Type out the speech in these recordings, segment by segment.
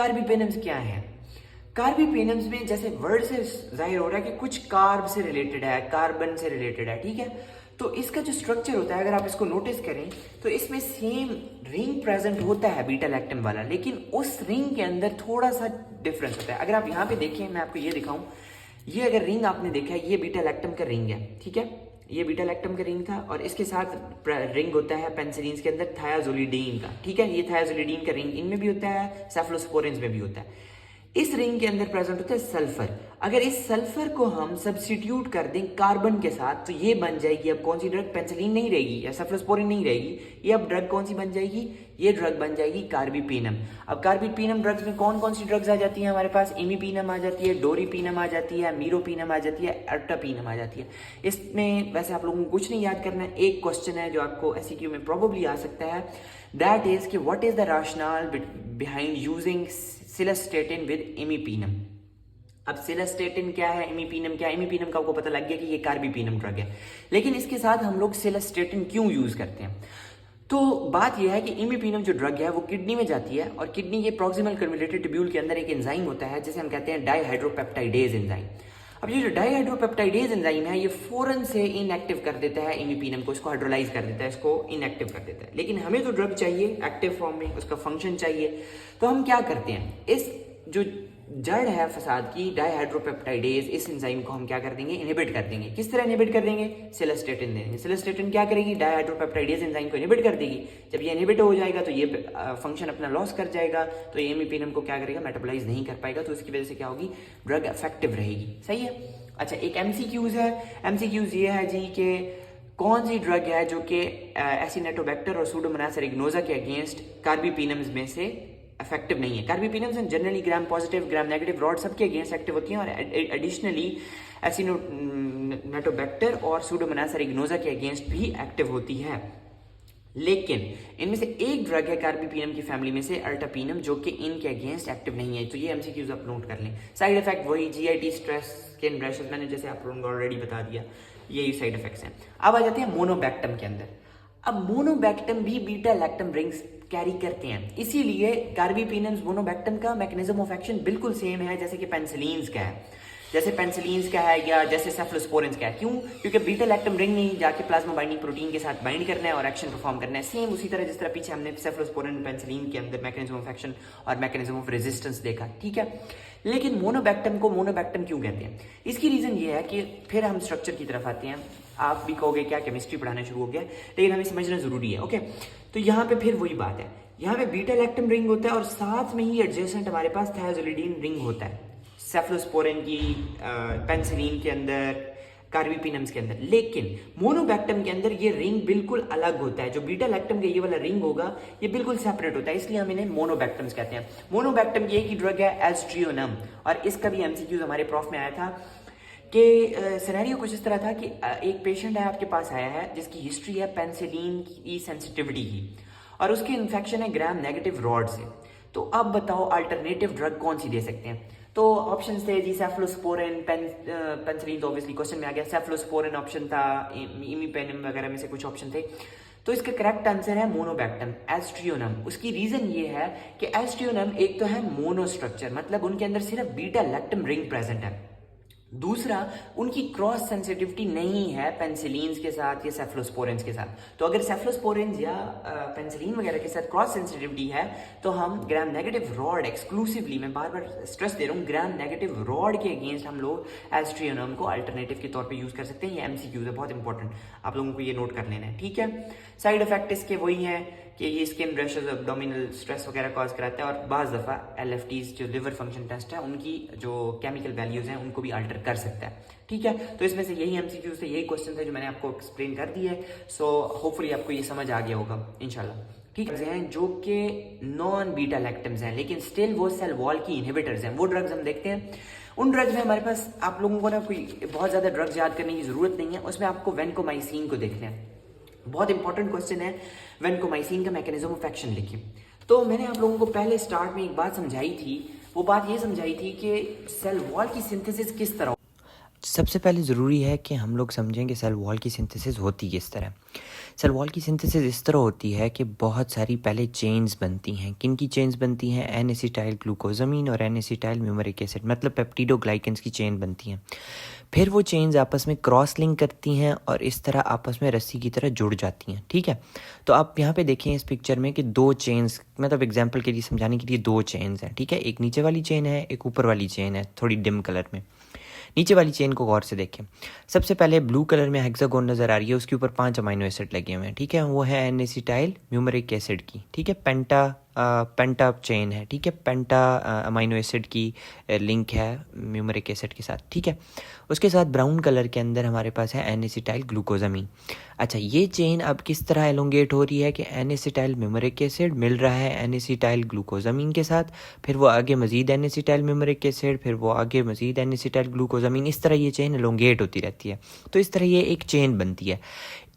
कार्बिपेनम्स क्या है? कार्बिपेनम्स में जैसे वर्ड से जाहिर हो रहा है कि कुछ कार्ब से रिलेटेड है, कार्बन से रिलेटेड है, ठीक है। तो इसका जो स्ट्रक्चर होता है, अगर आप इसको नोटिस करें तो इसमें सेम रिंग प्रेजेंट होता है बीटा लैक्टम वाला, लेकिन उस रिंग के अंदर थोड़ा सा डिफरेंस होता है। अगर आप यहाँ पे देखें, मैं आपको ये दिखाऊं, ये अगर रिंग आपने देखा है, ये बीटा लैक्टम का रिंग है, ठीक है। ये बीटा लैक्टम का रिंग था और इसके साथ रिंग होता है पेनिसिलिन के अंदर थायाजोलिडीन का, ठीक है। ये थायाजोलिडीन का रिंग इनमें भी होता है, सेफलोस्पोरिन्स में भी होता है। इस रिंग के अंदर प्रेजेंट होता है सल्फर। अगर इस सल्फर को हम सब्स्टिट्यूट कर दें कार्बन के साथ तो ये बन जाएगी अब कौन सी ड्रग? पेनिसिलिन नहीं रहेगी या सेफलोस्पोरिन नहीं रहेगी, ये अब ड्रग कौन सी बन जाएगी? ये ड्रग बन जाएगी कार्बिपेनम। अब कार्बिपेनम ड्रग्स में कौन कौन सी ड्रग्स आ जाती हैं हमारे पास? इमीपेनम आ जाती है, डोरीपेनम आ जाती है, मीरोपेनम आ जाती है, एर्टापेनम आ जाती है। इसमें वैसे आप लोगों को कुछ नहीं याद करना है, एक क्वेश्चन है जो आपको एससीक्यू में प्रोबेबली आ सकता है, दैट इज कि what is the rationale behind using cilastatin with imipenem. अब सिलेस्टेटिन क्या है, इमीपेनम क्या है? इमीपेनम का आपको पता लग गया कि ये कार्बिपेनम ड्रग है, लेकिन इसके साथ हम लोग सिलेस्टेटिन क्यों यूज करते हैं? तो बात यह है कि इमीपेनम जो ड्रग है वो किडनी में जाती है और किडनी के प्रॉक्सिमल कन्वोल्यूटेड ट्यूब्यूल के अंदर एक एंजाइम होता है जिसे हम कहते हैं डाईहाइड्रोपेप्टाइडेज एंजाइम। अब ये जो डाईहाइड्रोपेप्टाइडेज एंजाइम है ये फौरन से इनएक्टिव कर देता है इमीपेनम को, इसको हाइड्रोलाइज कर देता है, इसको इनएक्टिव कर देता है। लेकिन हमें तो ड्रग चाहिए एक्टिव फॉर्म में, उसका फंक्शन चाहिए, तो हम क्या करते हैं? इस जो जड़ है फसाद की, डाईहाइड्रोपेप्टाइडेज, इस एंजाइम को हम क्या कर देंगे? इनहिबिट कर देंगे। किस तरह इनहिबिट कर देंगे? सिलेस्टेटिन देंगे। सिलेस्टेटिन क्या करेगी? डाईहाइड्रोपेप्टाइडेज एंजाइम को इनहिबिट कर देगी। जब ये इनहिबिट हो जाएगा तो ये फंक्शन अपना लॉस कर जाएगा, तो ये इमीपेनम को क्या करेगा? मेटाबोलाइज नहीं कर पाएगा, तो इसकी वजह से क्या होगी? ड्रग इफेक्टिव रहेगी। सही है। अच्छा, एक एमसीक्यूज है। एमसीक्यूज ये है जी कि कौन सी ड्रग है जो कि एसिनेटोबैक्टर और सूडोमोनास एरिगनोसा के अगेंस्ट कार्बिपेनम्स में से इफेक्टिव नहीं है। Carbapenems generally gram positive, gram negative rod सबके अगेंस्ट एक्टिव होती हैं और एडिशनली एसिनेटोबैक्टर और सूडोमोनास एरिगनोसा के अगेंस्ट भी एक्टिव होती है। लेकिन इनमें से एक ड्रग है कार्बिपेनम की फैमिली में से, एर्टापेनम, जो कि इनके अगेंस्ट एक्टिव नहीं है। तो ये एमसीक्यूज आप नोट कर लें। साइड इफेक्ट वही जीआईटी, स्ट्रेस, स्किन रैशेस, मैंने जैसे आप लोगों को ऑलरेडी बता दिया, यही साइड इफेक्ट्स हैं। अब आ जाते हैं मोनोबैक्टम के अंदर। अब मोनोबैक्टम भी बीटा लैक्टम रिंग्स कैरी करते हैं, इसीलिए कार्बिपेनम्स मोनोबैक्टम का मैकेनिज्म ऑफ एक्शन बिल्कुल सेम है जैसे कि पेनिसिलिन का है, जैसे पेनिसिलिन का है या जैसे सेफलोस्पोरिन्स का है। क्यों? क्योंकि बीटा लैक्टम रिंग नहीं जाके प्लाज्मा बाइंडिंग प्रोटीन के साथ बाइंड करना है और एक्शन परफॉर्म करना है, सेम उसी तरह जिस तरह पीछे हमने सेफलोस्पोरिन पेनिसिलिन के अंदर मैकेनिज्म ऑफ एक्शन और मैकेनिज्म ऑफ रेजिस्टेंस देखा, ठीक है। लेकिन मोनोबैक्टम को मोनोबैक्टम क्यों कहते हैं? इसकी रीजन ये है कि फिर हम स्ट्रक्चर की तरफ आते हैं। आप भी कहोगे क्या केमिस्ट्री पढ़ाना शुरू हो गया, लेकिन हमें समझना जरूरी है। ओके, तो यहाँ पे फिर वही बात है, यहाँ पे बीटा लैक्टम रिंग होता है और साथ में ही एडजेसेंट हमारे पास थायाजोलिडीन रिंग होता है, सेफलोस्पोरिन की, पेनिसिलिन के अंदर, कार्बिपेनम्स के अंदर। लेकिन मोनोबैक्टम के अंदर ये रिंग बिल्कुल अलग होता है। जो बीटा लैक्टम का ये वाला रिंग होगा ये बिल्कुल सेपरेट होता है, इसलिए हम इन्हें मोनोबैक्टम्स कहते हैं। मोनोबैक्टम की एक ही ड्रग है एस्ट्रियोनम, और इसका भी एमसीक्यूज हमारे प्रॉफ में आया था कि सिनेरियो कुछ इस तरह था कि एक पेशेंट है आपके पास आया है जिसकी हिस्ट्री है पेनिसिलिन की सेंसिटिविटी की और उसकी इन्फेक्शन है ग्राम नेगेटिव रॉड से। तो अब बताओ अल्टरनेटिव ड्रग कौन सी दे सकते हैं? तो ऑप्शन थे जी सेफलोस्पोरिन, पेनिसिलिन तो ऑब्वियसली क्वेश्चन में आ गया, सेफलोस्पोरिन ऑप्शन था, इमीपेनम वगैरह में से कुछ ऑप्शन थे। तो इसका करेक्ट आंसर है मोनोबैक्टम, एस्ट्रियोनम। उसकी रीजन ये है कि एस्ट्रियोनम एक तो है मोनोस्ट्रक्चर, मतलब उनके अंदर सिर्फ बीटा लैक्टम रिंग प्रेजेंट है, दूसरा उनकी क्रॉस सेंसिटिविटी नहीं है पेनिसिलिन के साथ या सेफलोस्पोरिन्स के साथ। तो अगर सेफलोस्पोरिन्स या पेनिसिलिन वगैरह के साथ क्रॉस सेंसिटिविटी है तो हम ग्राम नेगेटिव रॉड एक्सक्लूसिवली, मैं बार बार स्ट्रेस दे रहा हूँ, ग्राम नेगेटिव रॉड के अगेंस्ट हम लोग एस्ट्रियोनम को अल्टरनेटिव के तौर पे यूज कर सकते हैं। ये एमसीक्यूज है, बहुत इंपॉर्टेंट, आप लोगों को ये नोट कर लेना है, ठीक है। साइड इफेक्ट इसके वही है कि ये स्किन रैशेस, एब्डोमिनल स्ट्रेस वगैरह कॉज कराता है और बाज़ दफ़ा एलएफटीज जो लिवर फंक्शन टेस्ट है उनकी जो केमिकल वैल्यूज हैं उनको भी अल्टर कर सकता है, ठीक है। तो इसमें से यही एमसीक्यूज थे, यही क्वेश्चन थे जो मैंने आपको एक्सप्लेन कर दिए। सो होपफुली आपको ये समझ आ गया होगा इंशाल्लाह, ठीक है। जो कि नॉन बीटा लैक्टम्स हैं लेकिन स्टिल वो सेल वॉल की इनहिबिटर्स हैं, वो ड्रग्स हम देखते हैं। उन ड्रग्स में हमारे पास आप लोगों को ना कोई बहुत ज़्यादा ड्रग्स याद करने की ज़रूरत नहीं है, उसमें आपको वेनकोमाइसिन को देखना है। बहुत इंपॉर्टेंट क्वेश्चन है, वेनकोमाइसिन का मैकेनिज्म ऑफ एक्शन लिखिए। तो मैंने आप लोगों को पहले स्टार्ट में एक बात समझाई थी, वो बात ये समझाई थी कि सेल वॉल की सिंथेसिस किस तरह। सबसे पहले ज़रूरी है कि हम लोग समझें कि सेल वॉल की सिंथेसिस होती किस तरह। सेल वॉल की सिंथेसिस इस तरह होती है कि बहुत सारी पहले चेन्स बनती हैं। किन की चेन्स बनती हैं? एन एसिटाइल ग्लूकोजामीन और एन एसिटाइल म्यूमरिक एसिड, मतलब पेप्टिडोग्लाइकेंस की चेन बनती हैं। फिर वो चेन्स आपस में क्रॉस लिंक करती हैं और इस तरह आपस में रस्सी की तरह जुड़ जाती हैं। ठीक है, तो आप यहाँ पे देखें इस पिक्चर में कि दो चेन्स, मतलब एग्जांपल के लिए समझाने के लिए दो चेन्स हैं। ठीक है, एक नीचे वाली चेन है, एक ऊपर वाली चेन है, थोड़ी डिम कलर में। नीचे वाली चेन को गौर से देखें। सबसे पहले ब्लू कलर में हेक्सागोन नज़र आ रही है, उसके ऊपर 5 अमाइनो एसिड लगे हुए हैं। ठीक है, वो है एन एसिटाइल म्यूमरिक एसिड की। ठीक है, पेंटा चेन है। ठीक है, पेंटा अमाइनो एसिड की लिंक है म्यूमरिक एसिड के साथ। ठीक है, उसके साथ ब्राउन कलर के अंदर हमारे पास है एन एसिटाइल ग्लूकोजामीन। अच्छा, ये चेन अब किस तरह एलोंगेट हो रही है कि एन एसिटाइल म्यूमरिक एसिड मिल रहा है एन एसिटाइल ग्लूकोजामीन के साथ, फिर वो आगे मजीद एन एसिटाइल म्यूमरिक एसिड, फिर वो आगे मजीद एन एसिटाइल ग्लूकोजामीन, इस तरह ये चेन एलोंगेट होती रहती है। तो इस तरह ये एक चेन बनती है।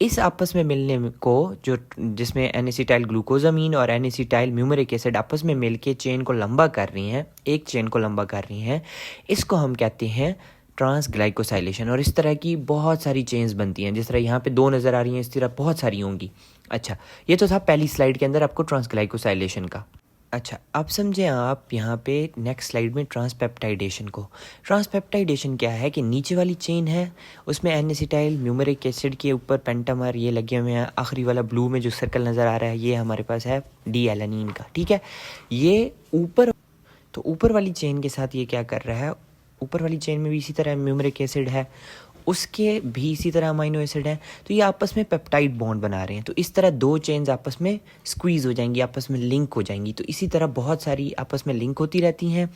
इस आपस में मिलने को जो जिसमें एन एसिटाइल ग्लूकोजामीन और एन एसिटाइल म्यूमरिक एसिड आपस में मिलके चेन को लंबा कर रही हैं, एक चेन को लंबा कर रही हैं, इसको हम कहते हैं ट्रांसग्लाइकोसाइलेशन। और इस तरह की बहुत सारी चेन्स बनती हैं, जिस तरह यहाँ पे 2 नज़र आ रही हैं, इस तरह बहुत सारी होंगी। अच्छा, ये तो था पहली स्लाइड के अंदर आपको ट्रांसग्लाइकोसाइलेशन का। अच्छा, अब समझें आप यहाँ पे नेक्स्ट स्लाइड में ट्रांसपेप्टाइडेशन को। ट्रांसपेप्टाइडेशन क्या है कि नीचे वाली चेन है, उसमें एन एसिटाइल म्यूमरिक एसिड के ऊपर पेंटामर ये लगे हुए हैं। आखिरी वाला ब्लू में जो सर्कल नज़र आ रहा है, ये हमारे पास है डी एलानीन का। ठीक है, ये ऊपर, तो ऊपर वाली चेन के साथ ये क्या कर रहा है, ऊपर वाली चेन में भी इसी तरह म्यूमरिक एसिड है, उसके भी इसी तरह अमाइनो एसिड है, तो ये आपस में पेप्टाइड बॉन्ड बना रहे हैं। तो इस तरह दो चेन्स आपस में स्क्वीज़ हो जाएंगी, आपस में लिंक हो जाएंगी। तो इसी तरह बहुत सारी आपस में लिंक होती रहती हैं।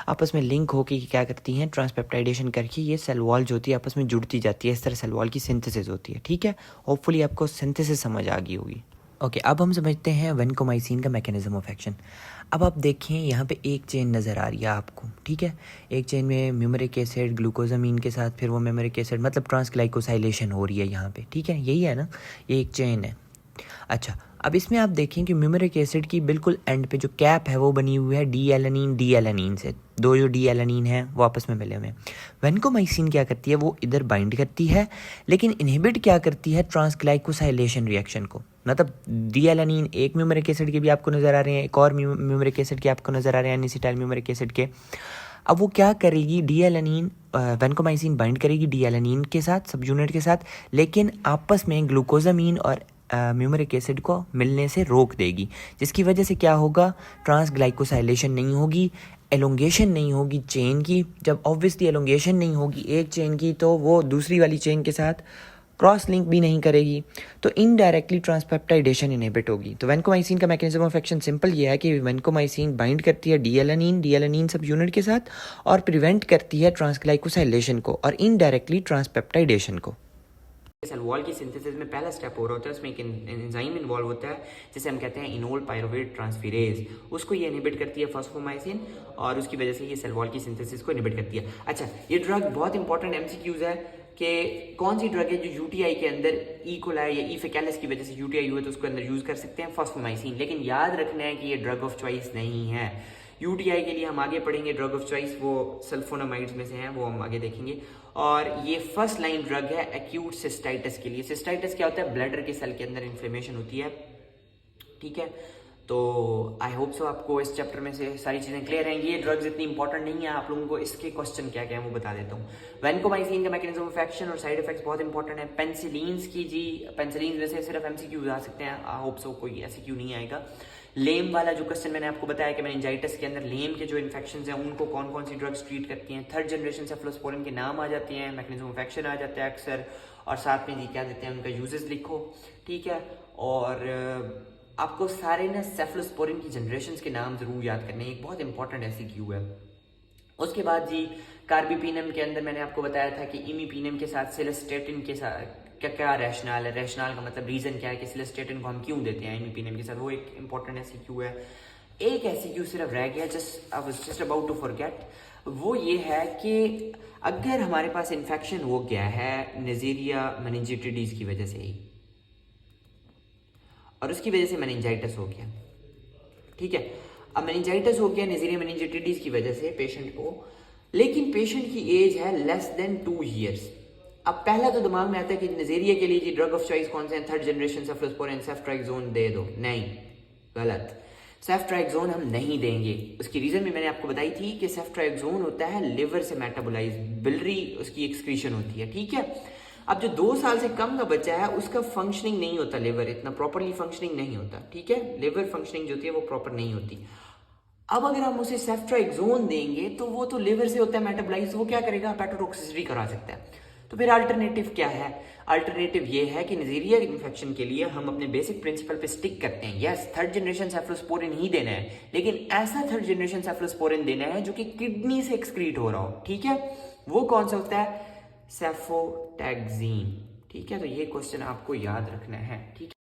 आपस में लिंक होकर क्या करती हैं, ट्रांसपेप्टाइडेशन करके ये सेल वॉल जो होती है आपस में जुड़ती जाती है। इस तरह सेल वॉल की सिंथेसिस होती है। ठीक है, होपफुली आपको सिंथेसिस समझ आ गई होगी। ओके, अब हम समझते हैं वेनकोमाइसिन का मैकेनिज्म ऑफ एक्शन। अब आप देखें यहाँ पे एक चेन नज़र आ रही है आपको। ठीक है, एक चेन में म्यूमरिक एसिड ग्लूकोजामीन के साथ फिर वो म्यूमरिक एसिड, मतलब ट्रांसग्लाइकोसाइलेशन हो रही है यहाँ पे। ठीक है, यही है ना, ये एक चेन है। अच्छा, अब इसमें आप देखें कि म्यूमरिक एसिड की बिल्कुल एंड पे जो कैप है वो बनी हुई है डी एलानीन से। दो जो डी एलानीन है वो आपस में मिले हुए हैं। वेनकोमाइसिन क्या करती है, वो इधर बाइंड करती है, लेकिन इनहिबिट क्या करती है, ट्रांसग्लाइकोसाइलेशन रिएक्शन को। मतलब डी एलानीन एक म्यूमरिक एसिड के भी आपको नज़र आ रहे हैं, एक और म्यूमरिक एसिड के आपको नज़र आ रहे हैं, एनिसिटाइल म्यूमरिक एसिड के। अब वो क्या करेगी, डी एलानीन वेनकोमाइसिन बाइंड करेगी डी एलानीन के साथ, सब यूनिट के साथ, लेकिन आपस में ग्लूकोजामीन और म्यूमरिक एसिड को मिलने से रोक देगी, जिसकी वजह से क्या होगा, ट्रांसग्लाइकोसाइलेशन नहीं होगी, एलोंगेशन नहीं होगी चेन की। जब ऑब्वियसली एलोंगेशन नहीं होगी एक चेन की, तो वो दूसरी वाली चेन के साथ क्रॉस लिंक भी नहीं करेगी, तो इनडायरेक्टली ट्रांसपेप्टाइडेशन इनहिबिट होगी। तो वेनकोमाइसिन का मैकेनिज्म ऑफ एक्शन सिंपल ये है कि वेनकोमाइसिन बाइंड करती है डी एलानीन सब यूनिट के साथ और प्रिवेंट करती है ट्रांसग्लाइकोसाइलेशन को और इनडायरेक्टली ट्रांसपेप्टाइडेशन को। सेल वॉल की सिंथेसिस में पहला स्टेप हो रहा होता है, उसमें एक एंजाइम इन्वॉल्व होता है जिसे हम कहते हैं इनोल पायरुवेट ट्रांसफेरेज। उसको ये इनहिबिट करती है फॉस्फोमाइसिन, और उसकी वजह से ये सेल वॉल की सिंथेसिस को इनहिबिट करती है। अच्छा, ये ड्रग बहुत इंपॉर्टेंट एमसीक्यूज है कि कौन सी ड्रग है जो यूटीआई के अंदर ई कोलाई या ई फेकैलिस की वजह से यूटीआई हुआ तो उसको अंदर यूज कर सकते हैं, फॉस्फोमाइसिन। लेकिन याद रखना है कि ये ड्रग ऑफ चॉइस नहीं है। यूटीआई के लिए हम आगे पढ़ेंगे ड्रग ऑफ चॉइस, वो सल्फोनामाइड्स में से हैं, वो हम आगे देखेंगे। और ये फर्स्ट लाइन ड्रग है एक्यूट सिस्टाइटिस के लिए। सिस्टाइटिस क्या होता है, ब्लडर के सेल के अंदर इन्फ्लेमेशन होती है। ठीक है, तो आई होप सो आपको इस चैप्टर में से सारी चीज़ें क्लियर हैं। ये ड्रग्स इतनी इंपॉर्टेंट नहीं है, आप लोगों को इसके क्वेश्चन क्या क्या है वो बता देता हूँ। वेनकोमाइसिन का मैकेनिज्म ऑफ एक्शन और साइड इफेक्ट्स बहुत इंपॉर्टेंट है। पेंसिलीन्स की जी, पेंसिलीन में से सिर्फ एमसीक्यूज आ सकते हैं, आई होप सो कोई एमसीक्यू नहीं आएगा। लेम वाला जो क्वेश्चन मैंने आपको बताया कि मेनिंजाइटिस के अंदर लेम के जो इन्फेक्शंस हैं उनको कौन कौन सी ड्रग्स ट्रीट करती हैं। थर्ड जनरेशन सेफलोस्पोरिन के नाम आ जाते हैं, मैकेनिज्म ऑफ एक्शन आ जाता है अक्सर, और साथ में जी क्या देते हैं उनका यूजेस लिखो। ठीक है, और आपको सारे ना सेफलोस्पोरिन की जनरेशंस के नाम जरूर याद करने हैं, एक बहुत इंपॉर्टेंट एमसीक्यू है। उसके बाद जी कार्बिपिनम के अंदर मैंने आपको बताया था कि इमीपिनम के साथ सिलेस्टेटिन के साथ क्या क्या रैशनल है, रैशनल का मतलब रीजन क्या है कि सिलेस्टेटिन को हम क्यों देते हैं इमीपिनम के साथ, वो एक इंपॉर्टेंट एमसीक्यू है। एक एमसीक्यू सिर्फ रह गया, जस्ट अबाउट टू फॉरगेट, वो ये है कि अगर हमारे पास इन्फेक्शन हो गया है नेज़ेरिया मेनिंजिटिडीज की वजह से ही, और उसकी वजह से मेनिंजाइटिस हो गया, ठीक है, अब मेनिंजाइटिस हो गया नेज़ेरिया मेनिंजिटिडीज की वजह से पेशेंट को, लेकिन पेशेंट की एज है लेस देन 2 ईयर्स। अब पहला तो दिमाग में आता है कि नज़रिए के लिए जी ड्रग ऑफ चॉइस कौन से हैं, थर्ड जनरेशन सेफ्लोस्पोरिन सेफ्ट्राइक्सोन दे दो। नहीं, गलत। सेफ्ट्राइक्सोन हम नहीं देंगे। उसकी रीज़न भी मैंने आपको बताई थी कि सेफ्ट्राइक्सोन होता है लिवर से मेटाबोलाइज, बिलरी उसकी एक्सक्रीशन होती है, ठीक है। अब जो 2 साल से कम का बच्चा है उसका फंक्शनिंग नहीं होता, लिवर इतना प्रॉपरली फंक्शनिंग नहीं होता, ठीक है। लिवर फंक्शनिंग जो होती है वो प्रॉपर नहीं होती। अब अगर हम उसे सेफ्ट्राइक्सोन देंगे तो वो तो लिवर से होता है मेटाबोलाइज, वो क्या करेगा, हेपेटोटॉक्सिसिटी करा सकता है। तो फिर अल्टरनेटिव क्या है? अल्टरनेटिव ये है कि नज़ीरिया इन्फेक्शन के लिए हम अपने बेसिक प्रिंसिपल पे स्टिक करते हैं। यस, थर्ड जनरेशन सेफ्लोस्पोरिन ही देना है, लेकिन ऐसा थर्ड जनरेशन सेफ्लोस्पोरिन देना है जो कि किडनी से एक्सक्रीट हो रहा हो, ठीक है। वो कौन सा होता है? सेफोटैक्सीन, ठीक है। तो ये क्वेश्चन आपको याद रखना है, ठीक है।